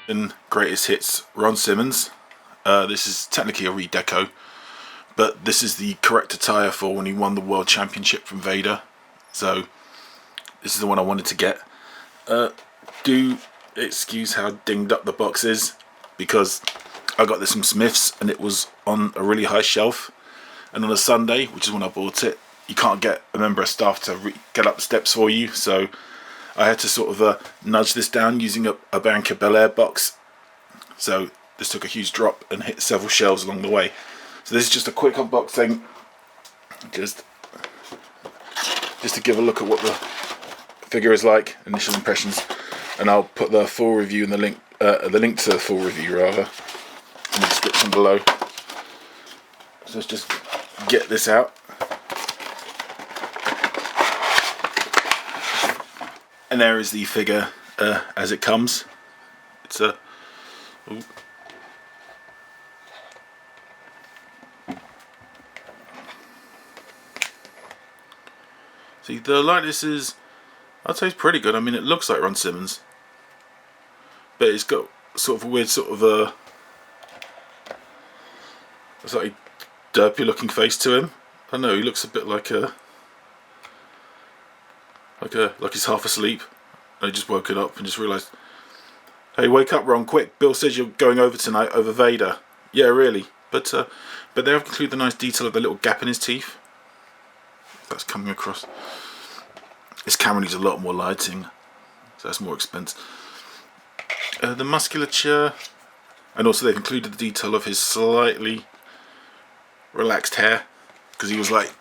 in Greatest Hits Ron Simmons. This is technically a redeco, but this is the correct attire for when he won the World Championship from Vader. So this is the one I wanted to get. Do excuse how dinged up the box is, because I got this from Smith's and it was on a really high shelf, and on a Sunday, which is when I bought it, you can't get a member of staff to get up the steps for you, so I had to sort of nudge this down using a Banker Bel Air box. So this took a huge drop and hit several shelves along the way. So this is just a quick unboxing, just to give a look at what the figure is like, initial impressions, and I'll put the full review in the link to the full review rather in the description below. So let's just get this out. And there is the figure as it comes. It's a see, the likeness is, I'd say, it's pretty good. I mean, it looks like Ron Simmons, but it's got sort of a weird sort of a slightly derpy looking face to him. I don't know, he looks a bit like he's half asleep. I just woken up and just realised, hey, wake up, Ron, quick! Bill says you're going over tonight over Vader. Yeah, really. But they have included the nice detail of the little gap in his teeth. That's coming across. This camera needs a lot more lighting, so that's more expense. The musculature, and also they've included the detail of his slightly relaxed hair, because he was like,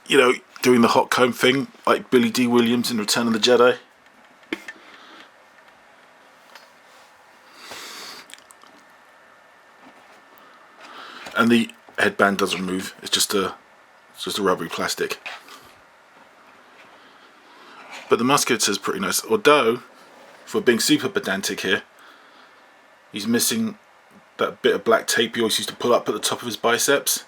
doing the hot comb thing like Billy D. Williams in Return of the Jedi. And the headband doesn't move, it's just a rubbery plastic. But the musculature is pretty nice, although, for being super pedantic here, he's missing that bit of black tape he always used to pull up at the top of his biceps,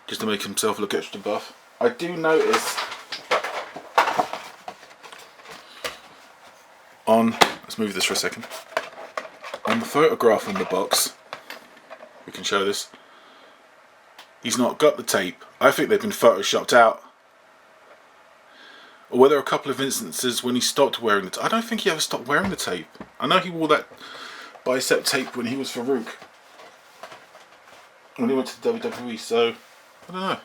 just to make himself look extra buff. I do notice let's move this for a second, on the photograph on the box, we can show this, he's not got the tape. I think they've been photoshopped out. Or were there a couple of instances when he stopped wearing the tape? I don't think he ever stopped wearing the tape. I know he wore that bicep tape when he was Farouk, when he went to the WWE, so I don't know.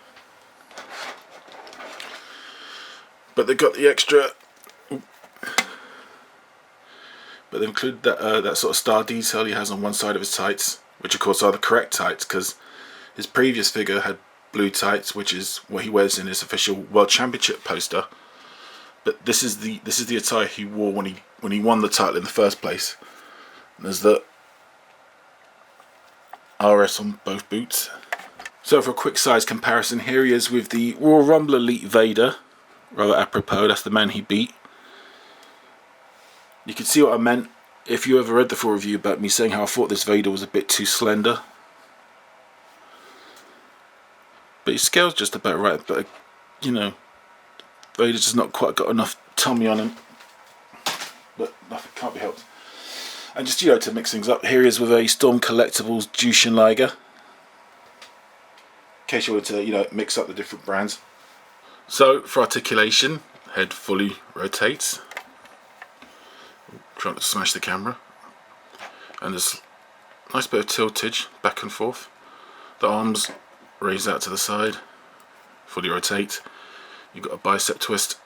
But they've got the extra, but they've included that sort of star detail he has on one side of his tights, which of course are the correct tights, because his previous figure had blue tights, which is what he wears in his official World Championship poster. But this is the attire he wore when he won the title in the first place. And there's the RS on both boots. So for a quick size comparison, here he is with the Royal Rumble Elite Vader. Rather apropos, that's the man he beat. You can see what I meant if you ever read the full review about me saying how I thought this Vader was a bit too slender. But his scale's just about right, but Vader's just not quite got enough tummy on him, but nothing can't be helped. And just to mix things up, here he is with a Storm Collectibles Jushin Liger, in case you wanted to mix up the different brands. So for articulation, head fully rotates. Trying to smash the camera, and there's a nice bit of tiltage back and forth. The arms raise out to the side, fully rotate. You've got a bicep twist.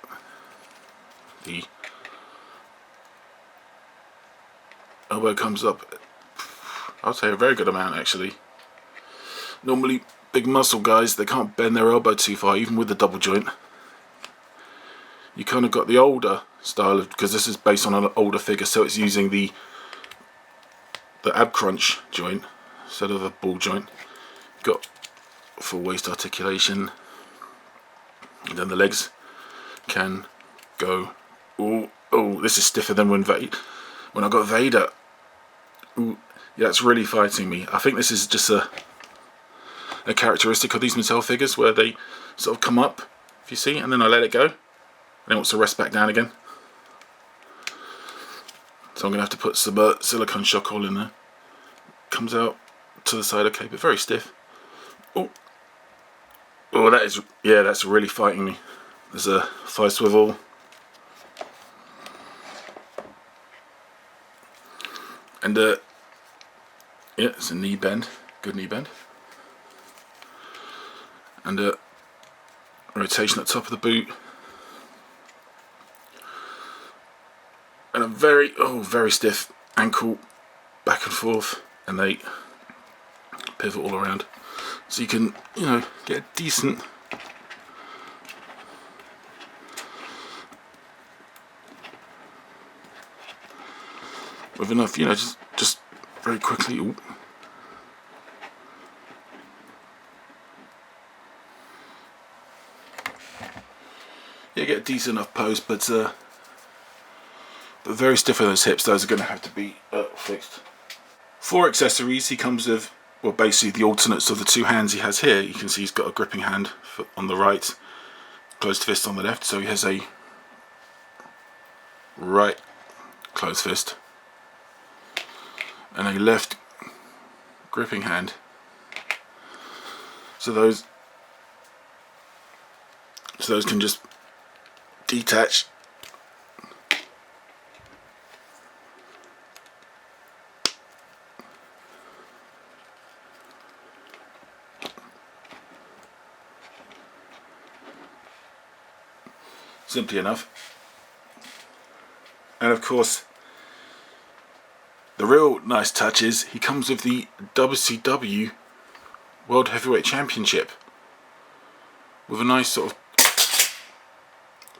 The elbow comes up, I'll say a very good amount actually. Normally big muscle guys, they can't bend their elbow too far, even with the double joint. You kind of got the older style of, because this is based on an older figure, so it's using the ab crunch joint instead of a ball joint. Got full waist articulation. And then the legs can go. Oh, this is stiffer than when I got Vader. Ooh, yeah, it's really fighting me. I think this is just a characteristic of these Mattel figures, where they sort of come up, if you see, and then I let it go, and it wants to rest back down again. So I'm going to have to put some silicone shock oil in there. Comes out to the side, okay, but very stiff. Oh, that is, yeah, that's really fighting me. There's a thigh swivel. And yeah, it's a knee bend, good knee bend. And rotation at the top of the boot. And a very stiff ankle back and forth, and they pivot all around. So you can, get a decent with enough, just very quickly. Ooh. Yeah, get a decent enough pose, but very stiff on those hips. Those are going to have to be fixed. For accessories, he comes with, well, basically the alternates of the two hands he has here. You can see he's got a gripping hand on the right, closed fist on the left. So he has a right closed fist and a left gripping hand. So those can just detach. Simply enough. And of course, the real nice touch is he comes with the WCW World Heavyweight Championship with a nice sort of,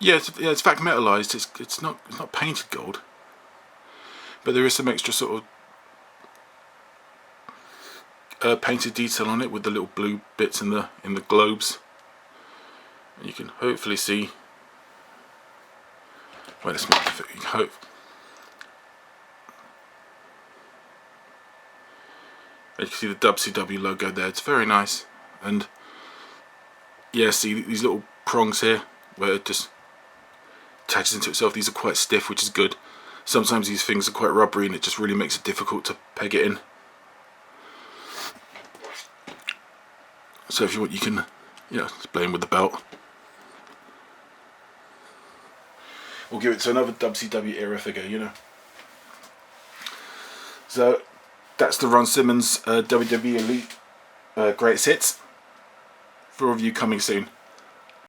it's vac metalized. It's not painted gold, but there is some extra sort of painted detail on it with the little blue bits in the globes. And you can hopefully see. Wait, let's make it. You can hope. You can see the WCW logo there. It's very nice, and yeah, see these little prongs here where it just attaches into itself. These are quite stiff, which is good. Sometimes these things are quite rubbery, and it just really makes it difficult to peg it in. So if you want, you can, just play with the belt. We'll give it to another WCW era figure, So that's the Ron Simmons WWE Elite Greatest Hits. For review coming soon.